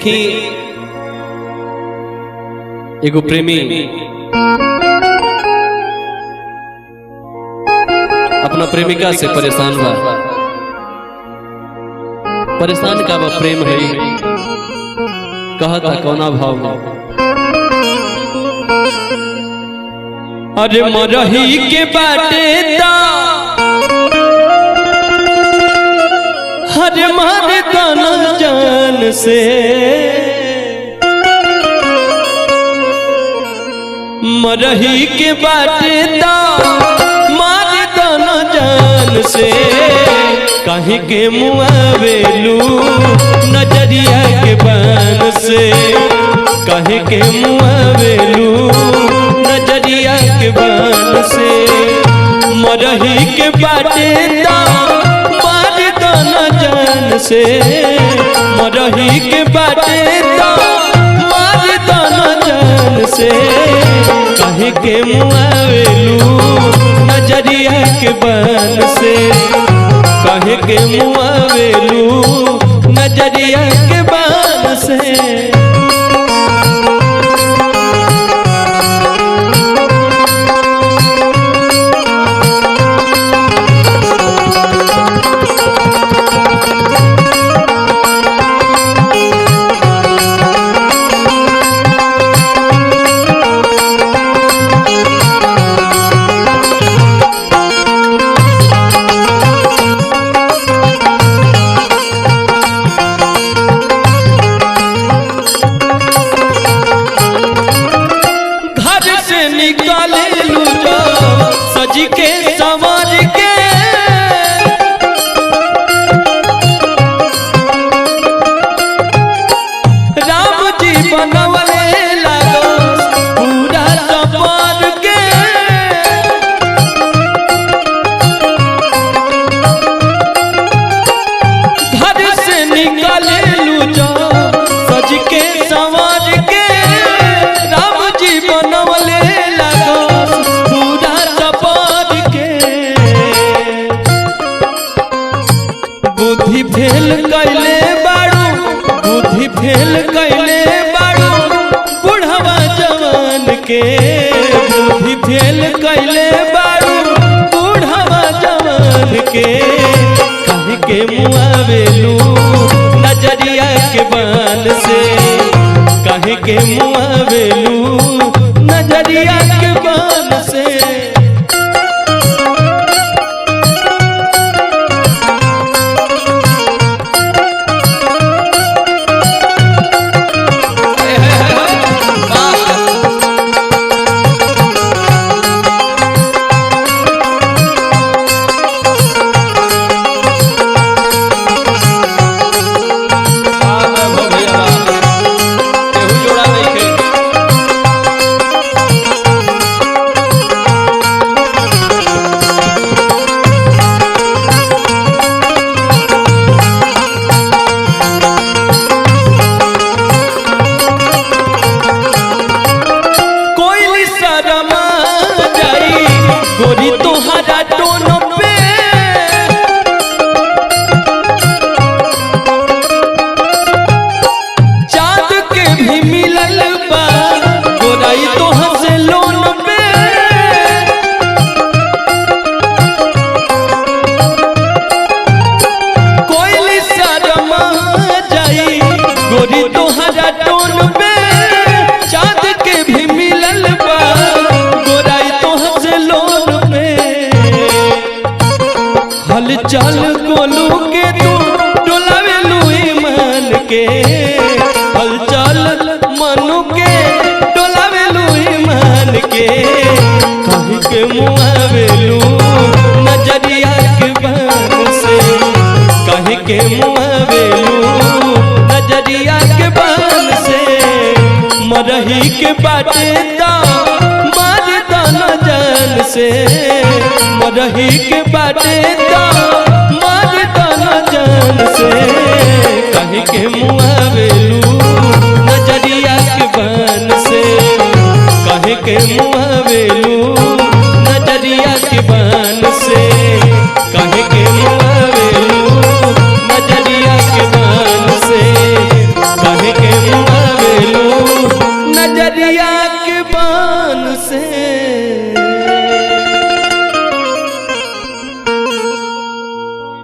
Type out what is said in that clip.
देखी एगो प्रेमी अपना प्रेमिका से परेशान बा। परेशान का बा प्रेम है, कहता कौना भाव में, अरे मरही के बाटे दा हरे मारे दाना जान से, मरही के बाटे दा मारे दाना जान से, कहीं के मुआवेलू नजरिया के बान से, कहीं के मुआवेलू नजरिया के बान से, मरही के बाटे दा मारे दाना जान से, मरही के बाटे दा मारे दाना जान से, कहीं के मुआवेलू नजरिया के बान से, कहीं के मुआवेलू नजरिया के बान से। सजी के संवर के राम जी बनवले लागो पूरा संवर के, घर से निकाले लूजो सज के संवर के, राम जी बनवले बुद्धि फेल कैले बाड़ू, बुद्धि फेल कैले बाड़ू बुढ़वा जवान के, बुद्धि फेल कैले बाड़ू बुढ़वा जवान के, कहीं के मुआवेलू नजरिया के बान से, कहीं के मुआवेलू नजरिया के बान से। गोरी तोहरा टोन पे चाँद के भी मिलल बा, गोराई तोहर से लोन पे, कोयली शर्मा जाई गोरी तोहरा टोन पे, चाँद के भी मिलल बा, गोराई तोहर से लोन पे, हल चल गोलू के तू डोलावेलू ईमान के, हल चल मनु के डोलावेलू ईमान के, कहीं के मुआवेलू नजरिया के बान से, कहीं के मुआवेलू नजरिया के बान से, मरही के बाटे दा मारे दाना जान से, मरही के बाटे दा मारे दाना जान से, कहीं के मुआवेलू